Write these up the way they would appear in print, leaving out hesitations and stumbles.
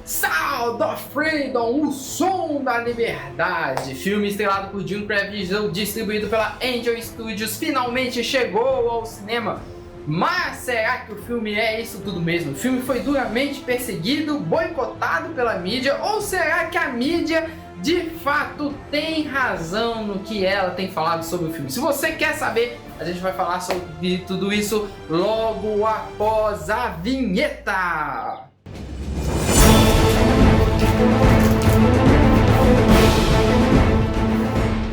Sound of Freedom, o som da liberdade. Filme estrelado por Jim Caviezel, distribuído pela Angel Studios, finalmente chegou ao cinema. Mas será que o filme é isso tudo mesmo? O filme foi duramente perseguido, boicotado pela mídia, ou será que a mídia de fato tem razão no que ela tem falado sobre o filme? Se você quer saber, a gente vai falar sobre tudo isso logo após a vinheta.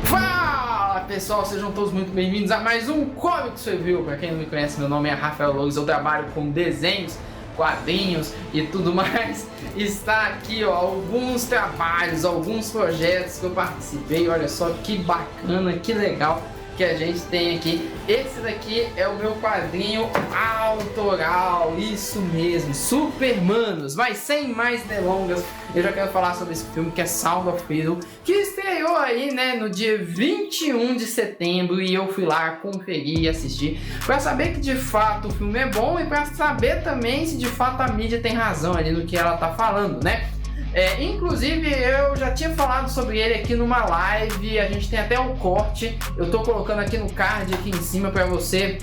Fala pessoal, sejam todos muito bem-vindos a mais um Comics Review. Para quem não me conhece, meu nome é Rafael Loures, eu trabalho com desenhos, quadrinhos e tudo mais. Está aqui ó, alguns trabalhos, alguns projetos que eu participei. Olha só que bacana, que legal que a gente tem aqui. Esse daqui é o meu quadrinho autoral, isso mesmo, Supermanos. Mas sem mais delongas, eu já quero falar sobre esse filme que é Sound of Freedom, que estreou aí, né, no dia 21 de setembro, e eu fui lá conferir e assistir para saber que de fato o filme é bom e para saber também se de fato a mídia tem razão ali no que ela tá falando, né? Inclusive eu já tinha falado sobre ele aqui numa live, a gente tem até um corte, eu tô colocando aqui no card aqui em cima pra você,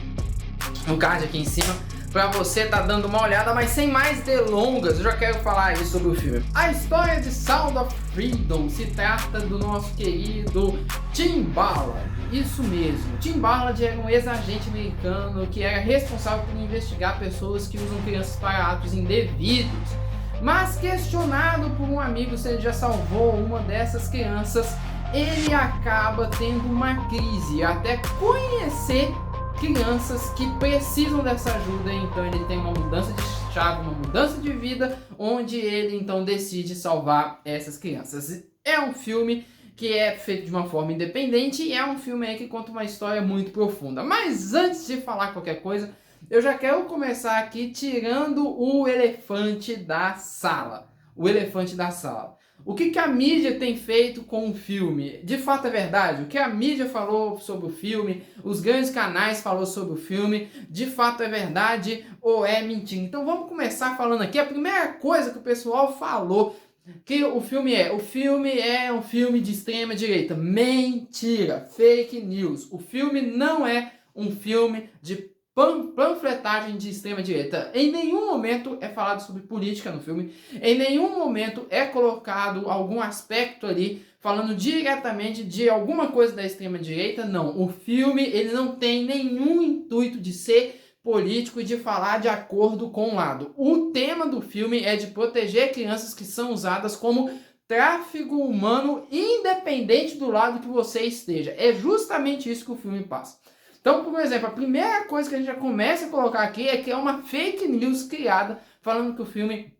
pra você tá dando uma olhada, mas sem mais delongas, eu já quero falar aí sobre o filme. A história de Sound of Freedom se trata do nosso querido Tim Ballard, isso mesmo, Tim Ballard era um ex-agente americano que era responsável por investigar pessoas que usam crianças para atos indevidos. Mas questionado por um amigo se ele já salvou uma dessas crianças, ele acaba tendo uma crise até conhecer crianças que precisam dessa ajuda. Então ele tem uma mudança de chave, uma mudança de vida, onde ele então decide salvar essas crianças. É um filme que é feito de uma forma independente e é um filme aí que conta uma história muito profunda. Mas antes de falar qualquer coisa, eu já quero começar aqui tirando o elefante da sala. O que a mídia tem feito com o filme? De fato é verdade? O que a mídia falou sobre o filme, os grandes canais falaram sobre o filme, de fato é verdade ou é mentira? Então vamos começar falando aqui. A primeira coisa que o pessoal falou que o filme é um filme de extrema direita. Mentira, fake news. O filme não é um filme de panfletagem de extrema direita. Em nenhum momento é falado sobre política no filme, em nenhum momento é colocado algum aspecto ali falando diretamente de alguma coisa da extrema direita. Não, o filme ele não tem nenhum intuito de ser político e de falar de acordo com um lado. O tema do filme é de proteger crianças que são usadas como tráfico humano, independente do lado que você esteja. É justamente isso que o filme passa. Então, por exemplo, a primeira coisa que a gente já começa a colocar aqui é que é uma fake news criada falando que o filme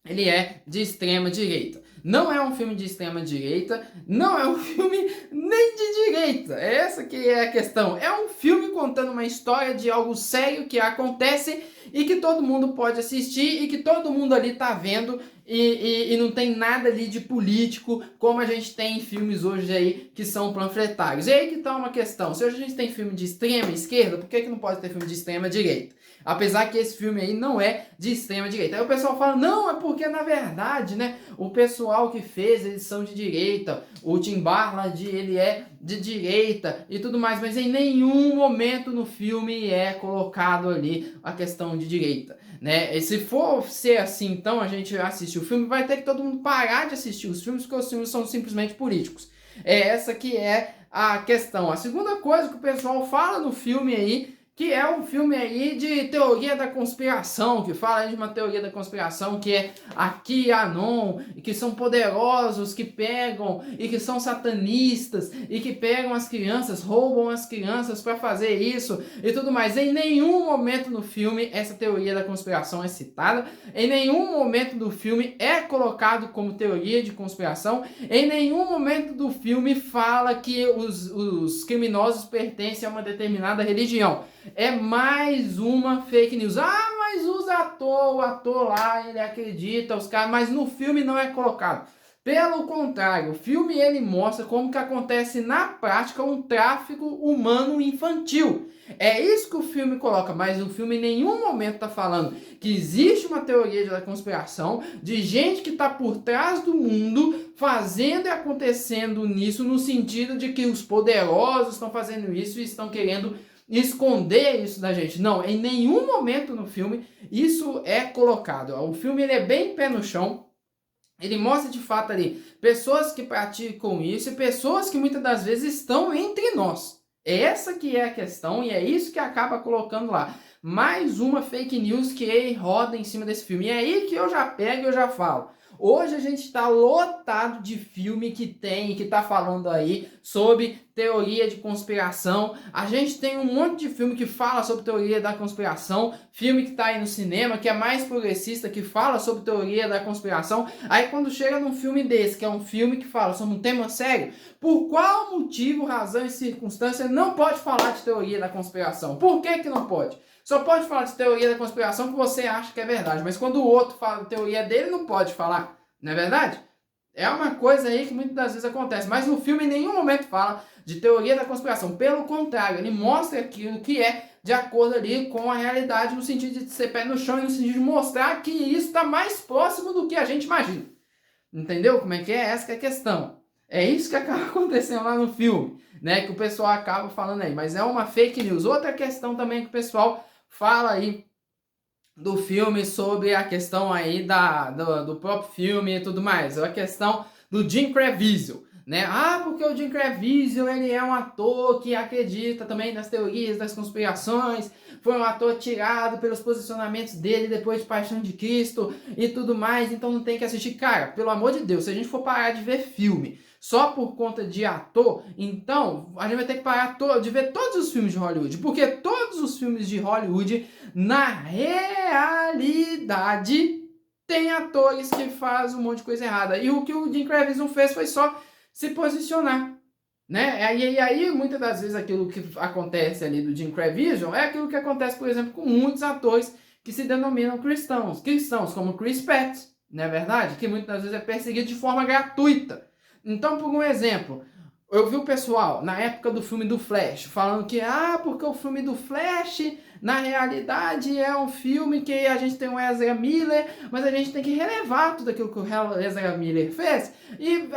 ele é de extrema direita. Não é um filme de extrema direita, não é um filme nem de direita. Essa que é a questão. É um filme contando uma história de algo sério que acontece e que todo mundo pode assistir e que todo mundo ali tá vendo e não tem nada ali de político como a gente tem em filmes hoje aí que são panfletários. E aí que tá uma questão, se hoje a gente tem filme de extrema esquerda, por que não pode ter filme de extrema direita? Apesar que esse filme aí não é de extrema direita. Aí o pessoal fala, não, é porque na verdade, né, o pessoal que fez, eles são de direita, o Tim Ballard, ele é de direita e tudo mais, mas em nenhum momento no filme é colocado ali a questão de direita, né? E se for ser assim, então a gente assistir o filme, vai ter que todo mundo parar de assistir os filmes, porque os filmes são simplesmente políticos. É essa que é a questão. A segunda coisa que o pessoal fala no filme aí, que é um filme aí de teoria da conspiração, que fala aí de uma teoria da conspiração que é a QAnon, e que são poderosos, que pegam e que são satanistas e que pegam as crianças, roubam as crianças para fazer isso e tudo mais. Em nenhum momento no filme essa teoria da conspiração é citada, em nenhum momento do filme é colocado como teoria de conspiração, em nenhum momento do filme fala que os criminosos pertencem a uma determinada religião. É mais uma fake news. Ah, mas o ator lá, ele acredita, os caras, mas no filme não é colocado. Pelo contrário, o filme ele mostra como que acontece na prática um tráfico humano infantil. É isso que o filme coloca, mas o filme em nenhum momento está falando que existe uma teoria da conspiração de gente que está por trás do mundo fazendo e acontecendo nisso no sentido de que os poderosos estão fazendo isso e estão querendo esconder isso da gente. Não, em nenhum momento no filme isso é colocado. O filme ele é bem pé no chão. Ele mostra de fato ali pessoas que praticam isso e pessoas que muitas das vezes estão entre nós. Essa que é a questão e é isso que acaba colocando lá. Mais uma fake news que roda em cima desse filme. E é aí que eu já pego e eu já falo. Hoje a gente está lotado de filme que está falando aí sobre teoria de conspiração. A gente tem um monte de filme que fala sobre teoria da conspiração. Filme que está aí no cinema, que é mais progressista, que fala sobre teoria da conspiração. Aí quando chega num filme desse, que é um filme que fala sobre um tema sério, por qual motivo, razão e circunstância não pode falar de teoria da conspiração? Por que que não pode? Só pode falar de teoria da conspiração que você acha que é verdade, mas quando o outro fala de teoria dele, não pode falar, não é verdade? É uma coisa aí que muitas das vezes acontece, mas no filme em nenhum momento fala de teoria da conspiração, pelo contrário, ele mostra aquilo que é de acordo ali com a realidade, no sentido de ser pé no chão e no sentido de mostrar que isso está mais próximo do que a gente imagina. Entendeu como é que é? Essa que é a questão. É isso que acaba acontecendo lá no filme, né? Que o pessoal acaba falando aí, mas é uma fake news. Outra questão também que o pessoal fala aí do filme sobre a questão aí do próprio filme e tudo mais. A questão do Jim Caviezel, né? Ah, porque o Jim Caviezel, ele é um ator que acredita também nas teorias das conspirações, foi um ator tirado pelos posicionamentos dele depois de Paixão de Cristo e tudo mais, então não tem que assistir. Cara, pelo amor de Deus, se a gente for parar de ver filme só por conta de ator, então a gente vai ter que parar de ver todos os filmes de Hollywood, porque todos os filmes de Hollywood, na realidade, tem atores que fazem um monte de coisa errada. E o que o Jim Caviezel fez foi só se posicionar, né? E aí, muitas das vezes, aquilo que acontece ali do Jim Caviezel é aquilo que acontece, por exemplo, com muitos atores que se denominam cristãos como Chris Pratt, não é verdade? Que muitas das vezes é perseguido de forma gratuita. Então, por um exemplo, eu vi o pessoal, na época do filme do Flash, falando que, porque o filme do Flash, na realidade, é um filme que a gente tem o Ezra Miller, mas a gente tem que relevar tudo aquilo que o Ezra Miller fez e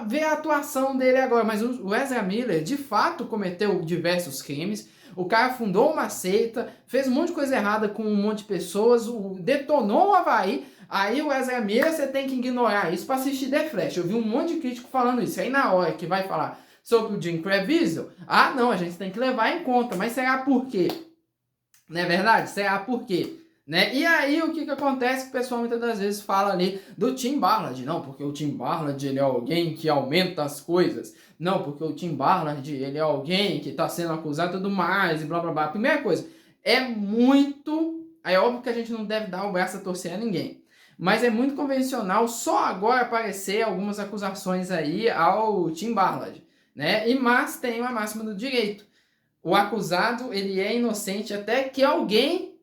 ver a atuação dele agora. Mas o Ezra Miller, de fato, cometeu diversos crimes. O cara fundou uma seita, fez um monte de coisa errada com um monte de pessoas, detonou o Havaí. Aí o Ezra Miller, você tem que ignorar isso para assistir The Flash. Eu vi um monte de crítico falando isso. Aí na hora que vai falar sobre o Jim Caviezel, não, a gente tem que levar em conta. Mas será por quê? Não é verdade? Será por quê? Né? E aí o que acontece? O pessoal muitas das vezes fala ali do Tim Ballard. Não, porque o Tim Ballard ele é alguém que aumenta as coisas. Não, porque o Tim Ballard ele é alguém que está sendo acusado e tudo mais. E blá blá blá. A primeira coisa, é óbvio que a gente não deve dar o braço a torcer a ninguém. Mas é muito convencional só agora aparecer algumas acusações aí ao Tim Ballard, né? Mas tem uma máxima do direito. O acusado, ele é inocente até que alguém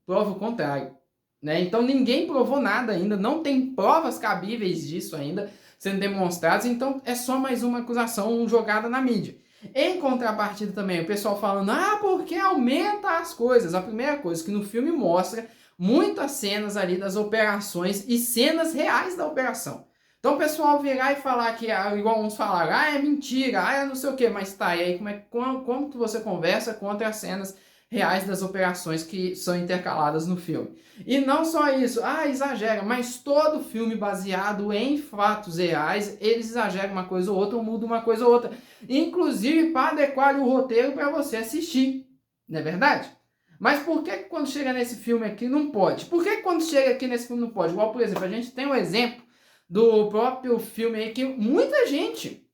prove o contrário, né? Então ninguém provou nada ainda, não tem provas cabíveis disso ainda sendo demonstradas, então é só mais uma acusação jogada na mídia. Em contrapartida também, o pessoal falando, porque aumenta as coisas. A primeira coisa que no filme mostra muitas cenas ali das operações e cenas reais da operação. Então o pessoal virar e falar que, igual uns falaram, é mentira, é não sei o que, mas tá, e aí como que você conversa contra as cenas reais das operações que são intercaladas no filme? E não só isso, exagera, mas todo filme baseado em fatos reais, eles exageram uma coisa ou outra, ou mudam uma coisa ou outra, inclusive para adequar o roteiro para você assistir, não é verdade? Mas por que quando chega nesse filme aqui não pode? Por que quando chega aqui nesse filme não pode? Igual, por exemplo, a gente tem um exemplo do próprio filme aí que muita gente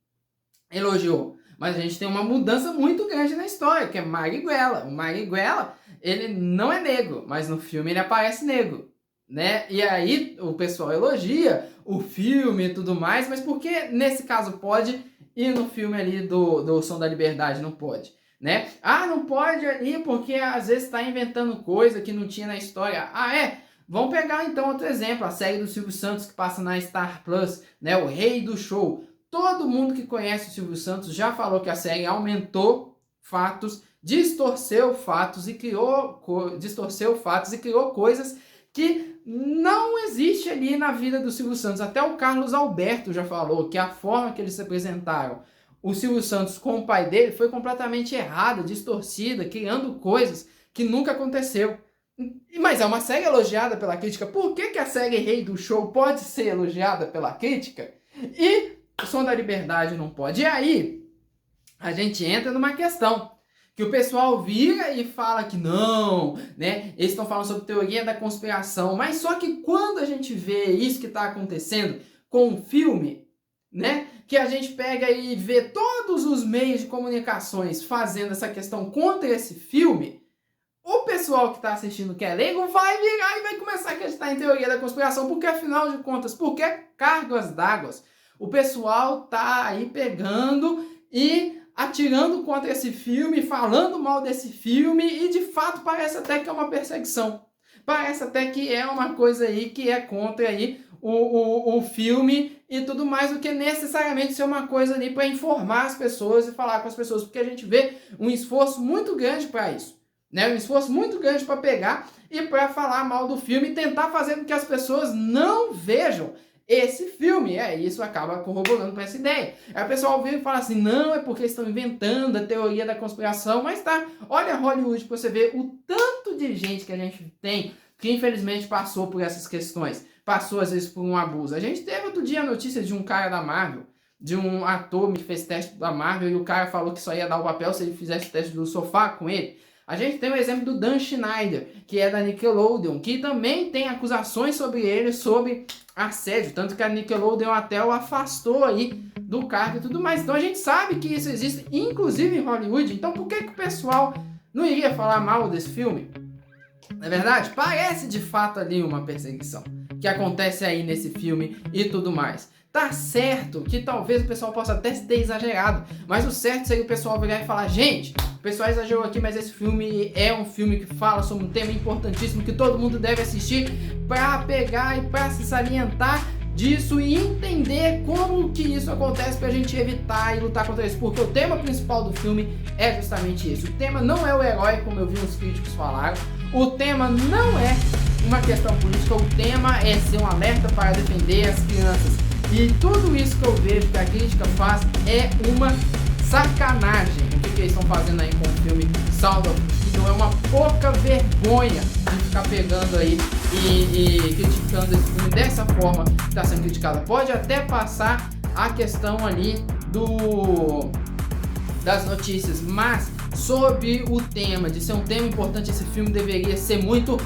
elogiou, mas a gente tem uma mudança muito grande na história, que é Marighella. O Marighella, ele não é negro, mas no filme ele aparece negro, né? E aí o pessoal elogia o filme e tudo mais, mas por que nesse caso pode e no filme ali do Som da Liberdade não pode? Né? Não pode ali porque às vezes está inventando coisa que não tinha na história. Vamos pegar então outro exemplo, a série do Silvio Santos que passa na Star Plus, né, o Rei do Show. Todo mundo que conhece o Silvio Santos já falou que a série aumentou fatos, distorceu fatos e criou coisas que não existe ali na vida do Silvio Santos. Até o Carlos Alberto já falou que a forma que eles se apresentaram o Silvio Santos com o pai dele foi completamente errada, distorcida, criando coisas que nunca aconteceu. Mas é uma série elogiada pela crítica. Por que a série Rei do Show pode ser elogiada pela crítica e o Som da Liberdade não pode? E aí a gente entra numa questão que o pessoal vira e fala que não, né? Eles estão falando sobre teoria da conspiração, mas só que quando a gente vê isso que está acontecendo com o filme, né? Que a gente pega e vê todos os meios de comunicações fazendo essa questão contra esse filme, o pessoal que está assistindo que é leigo vai virar e vai começar a acreditar em teoria da conspiração, porque afinal de contas, porque cargas d'água, o pessoal tá aí pegando e atirando contra esse filme, falando mal desse filme, e de fato parece até que é uma perseguição. Parece até que é uma coisa aí que é contra aí o filme e tudo mais, do que necessariamente ser uma coisa ali para informar as pessoas e falar com as pessoas, porque a gente vê um esforço muito grande para isso, né? Um esforço muito grande para pegar e para falar mal do filme e tentar fazer com que as pessoas não vejam esse filme. Isso acaba corroborando com essa ideia. Aí o pessoal vem e fala assim, não, é porque estão inventando a teoria da conspiração, mas tá, olha Hollywood para você ver o tanto de gente que a gente tem que infelizmente passou por essas questões, passou às vezes por um abuso. A gente teve outro dia a notícia de um cara da Marvel, de um ator que fez teste da Marvel e o cara falou que só ia dar o papel se ele fizesse o teste do sofá com ele. A gente tem o exemplo do Dan Schneider, que é da Nickelodeon, que também tem acusações sobre ele, sobre assédio, tanto que a Nickelodeon até o afastou aí do cargo e tudo mais. Então a gente sabe que isso existe, inclusive em Hollywood. Então por que o pessoal não iria falar mal desse filme? Não é verdade? Parece de fato ali uma perseguição que acontece aí nesse filme e tudo mais. Tá certo que talvez o pessoal possa até ter exagerado, mas o certo seria o pessoal virar e falar, gente, o pessoal exagerou aqui, mas esse filme é um filme que fala sobre um tema importantíssimo que todo mundo deve assistir para pegar e para se salientar disso e entender como que isso acontece pra gente evitar e lutar contra isso, porque o tema principal do filme é justamente isso. O tema não é o herói, como eu vi uns críticos falaram, o tema não é uma questão política, o tema é ser um alerta para defender as crianças. E tudo isso que eu vejo que a crítica faz é uma sacanagem. O que eles estão fazendo aí com o filme Sound of Freedom é uma pouca vergonha de ficar pegando aí e criticando esse filme dessa forma que está sendo criticada. Pode até passar a questão ali das notícias, mas sobre o tema, de ser um tema importante, esse filme deveria ser muito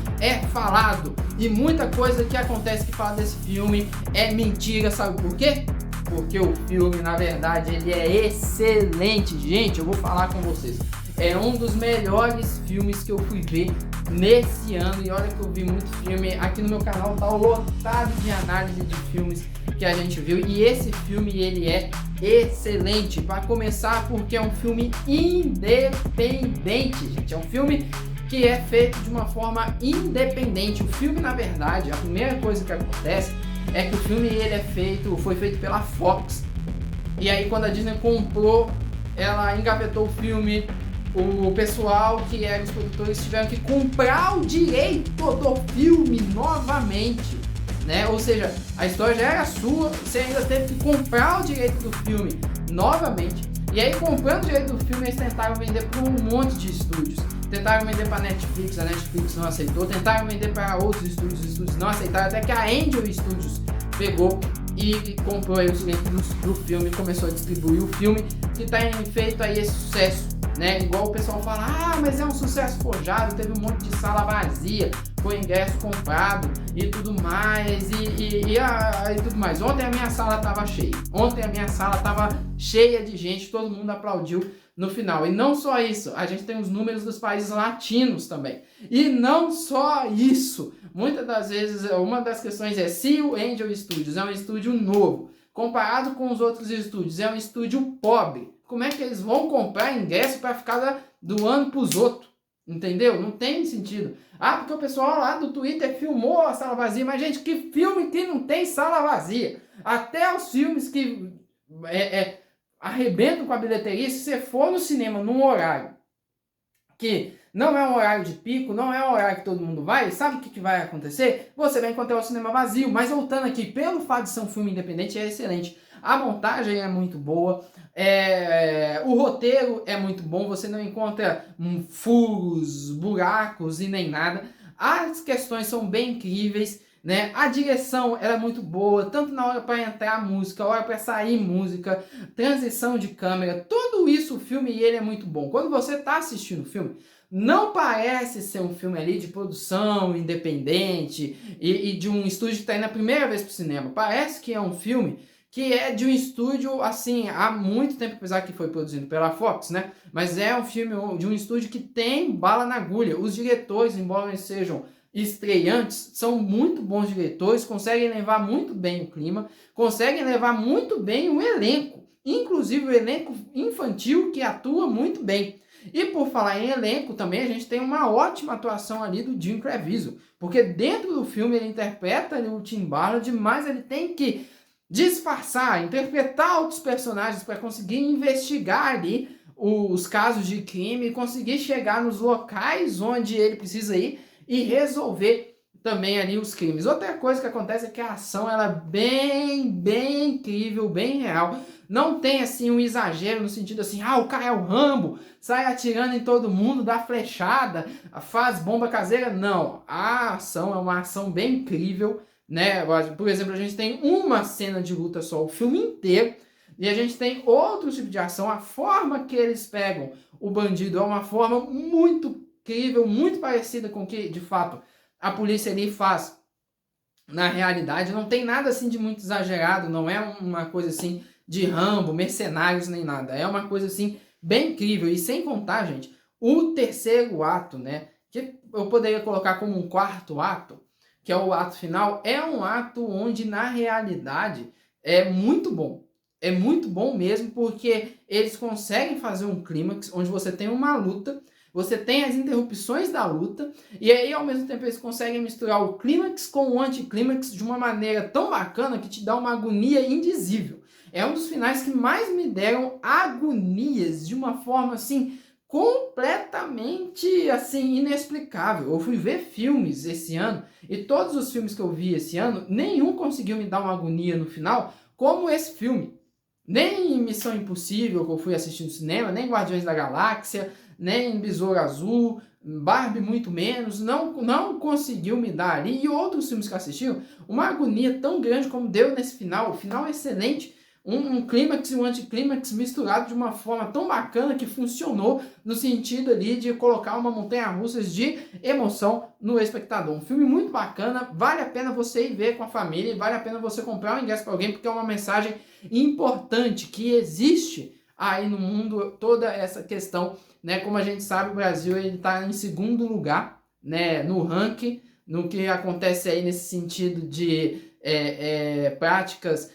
falado. E muita coisa que acontece que fala desse filme é mentira, sabe por quê? Porque o filme, na verdade, ele é excelente, gente, eu vou falar com vocês. É um dos melhores filmes que eu fui ver nesse ano, e olha que eu vi muito filme, aqui no meu canal tá lotado de análise de filmes que a gente viu, e esse filme ele é excelente, para começar porque é um filme independente, gente, é um filme que é feito de uma forma independente. O filme, na verdade, a primeira coisa que acontece é que o filme ele foi feito pela Fox, e aí quando a Disney comprou, ela engavetou o filme. O pessoal que eram os produtores tiveram que comprar o direito do filme novamente, né? Ou seja, a história já era sua, você ainda teve que comprar o direito do filme novamente. E aí, comprando o direito do filme, eles tentaram vender para um monte de estúdios. Tentaram vender para a Netflix não aceitou. Tentaram vender para outros estúdios, os estúdios não aceitaram. Até que a Angel Studios pegou e comprou aí os direitos do filme e começou a distribuir o filme, que tem feito aí esse sucesso, né? Igual o pessoal fala, mas é um sucesso forjado, teve um monte de sala vazia, foi ingresso comprado e tudo mais, e tudo mais. Ontem a minha sala tava cheia de gente, todo mundo aplaudiu no final. E não só isso, a gente tem os números dos países latinos também. E não só isso, muitas das vezes, uma das questões é, se o Angel Studios é um estúdio novo, comparado com os outros estúdios, é um estúdio pobre, como é que eles vão comprar ingresso para ficar doando para os outros? Entendeu? Não tem sentido. Ah, porque o pessoal lá do Twitter filmou a sala vazia. Mas, gente, que filme que não tem sala vazia? Até os filmes que arrebentam com a bilheteria, se você for no cinema num horário que não é um horário de pico, não é um horário que todo mundo vai, sabe o que vai acontecer? Você vai encontrar o cinema vazio. Mas voltando aqui, pelo fato de ser um filme independente, é excelente. A montagem é muito boa, o roteiro é muito bom, você não encontra furos, buracos e nem nada. As questões são bem incríveis, né? A direção ela é muito boa, tanto na hora para entrar música, hora para sair música, transição de câmera, tudo isso o filme ele é muito bom. Quando você está assistindo o filme, não parece ser um filme ali de produção independente e de um estúdio que está indo a primeira vez para o cinema. Parece que é um filme que é de um estúdio, assim, há muito tempo, apesar que foi produzido pela Fox, né? Mas é um filme de um estúdio que tem bala na agulha. Os diretores, embora eles sejam estreantes, são muito bons diretores, conseguem levar muito bem o clima, conseguem levar muito bem o elenco, inclusive o elenco infantil que atua muito bem. E por falar em elenco também, a gente tem uma ótima atuação ali do Jim Caviezel, porque dentro do filme ele interpreta ali o Tim Ballard, mas ele tem que disfarçar, interpretar outros personagens para conseguir investigar ali os casos de crime, conseguir chegar nos locais onde ele precisa ir e resolver também ali os crimes. Outra coisa que acontece é que a ação ela é bem incrível, bem real. Não tem assim um exagero no sentido assim, o cara é o Rambo, sai atirando em todo mundo, dá flechada, faz bomba caseira. Não, a ação é uma ação bem incrível, né? Por exemplo, a gente tem uma cena de luta só o filme inteiro, e a gente tem outro tipo de ação. A forma que eles pegam o bandido é uma forma muito incrível, muito parecida com o que, de fato, a polícia ali faz na realidade. Não tem nada assim de muito exagerado, não é uma coisa assim de Rambo, mercenários, nem nada. É uma coisa assim bem incrível. E sem contar, gente, o terceiro ato, né? Que eu poderia colocar como um quarto ato, que é o ato final, é um ato onde, na realidade, é muito bom. É muito bom mesmo, porque eles conseguem fazer um clímax onde você tem uma luta, você tem as interrupções da luta, e aí, ao mesmo tempo, eles conseguem misturar o clímax com o anticlímax de uma maneira tão bacana que te dá uma agonia indizível. É um dos finais que mais me deram agonias de uma forma, assim, completamente, assim, inexplicável. Eu fui ver filmes esse ano, e todos os filmes que eu vi esse ano, nenhum conseguiu me dar uma agonia no final, como esse filme. Nem Missão Impossível, que eu fui assistir no cinema, nem Guardiões da Galáxia, nem Besouro Azul, Barbie muito menos, não conseguiu me dar ali. E outros filmes que eu assisti, uma agonia tão grande como deu nesse final. O final é excelente, um clímax e um anticlímax misturado de uma forma tão bacana que funcionou no sentido ali de colocar uma montanha-russa de emoção no espectador. Um filme muito bacana, vale a pena você ir ver com a família, e vale a pena você comprar um ingresso para alguém, porque é uma mensagem importante que existe aí no mundo, toda essa questão, né? Como a gente sabe, o Brasil ele está em segundo lugar, né, no ranking, no que acontece aí nesse sentido de práticas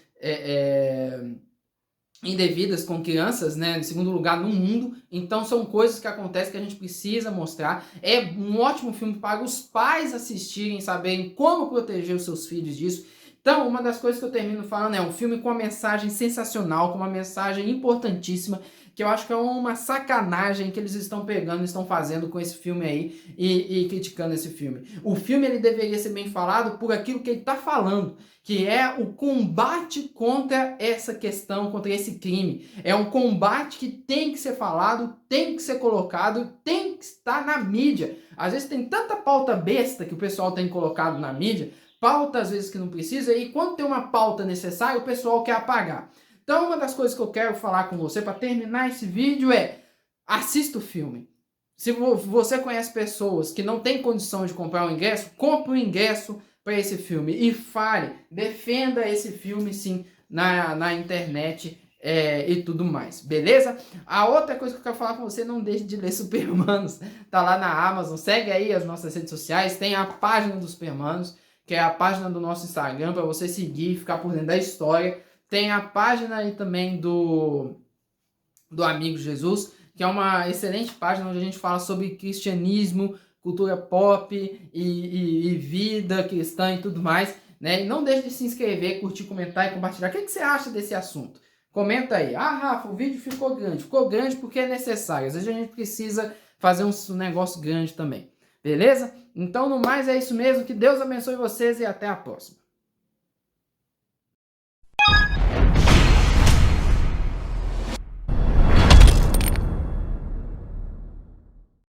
indevidas com crianças, né, em segundo lugar no mundo. Então são coisas que acontecem que a gente precisa mostrar. É um ótimo filme para os pais assistirem, saberem como proteger os seus filhos disso. Então, uma das coisas que eu termino falando é um filme com uma mensagem sensacional, com uma mensagem importantíssima, que eu acho que é uma sacanagem que eles estão pegando, estão fazendo com esse filme aí e criticando esse filme. O filme ele deveria ser bem falado por aquilo que ele está falando, que é o combate contra essa questão, contra esse crime. É um combate que tem que ser falado, tem que ser colocado, tem que estar na mídia. Às vezes tem tanta pauta besta que o pessoal tem colocado na mídia, pauta às vezes que não precisa, e quando tem uma pauta necessária, o pessoal quer apagar. Então, uma das coisas que eu quero falar com você para terminar esse vídeo é: assista o filme. Se você conhece pessoas que não têm condição de comprar um ingresso, compre um ingresso para esse filme e fale, defenda esse filme sim na internet e tudo mais, beleza? A outra coisa que eu quero falar com você, não deixe de ler Supermanos, tá lá na Amazon, segue aí as nossas redes sociais, tem a página dos Supermanos, que é a página do nosso Instagram, para você seguir e ficar por dentro da história. Tem a página aí também do Amigo Jesus, que é uma excelente página onde a gente fala sobre cristianismo, cultura pop e vida cristã e tudo mais, né? E não deixe de se inscrever, curtir, comentar e compartilhar. O que você acha desse assunto? Comenta aí. Ah, Rafa, o vídeo ficou grande. Ficou grande porque é necessário. Às vezes a gente precisa fazer um negócio grande também. Beleza? Então, no mais, é isso mesmo. Que Deus abençoe vocês e até a próxima.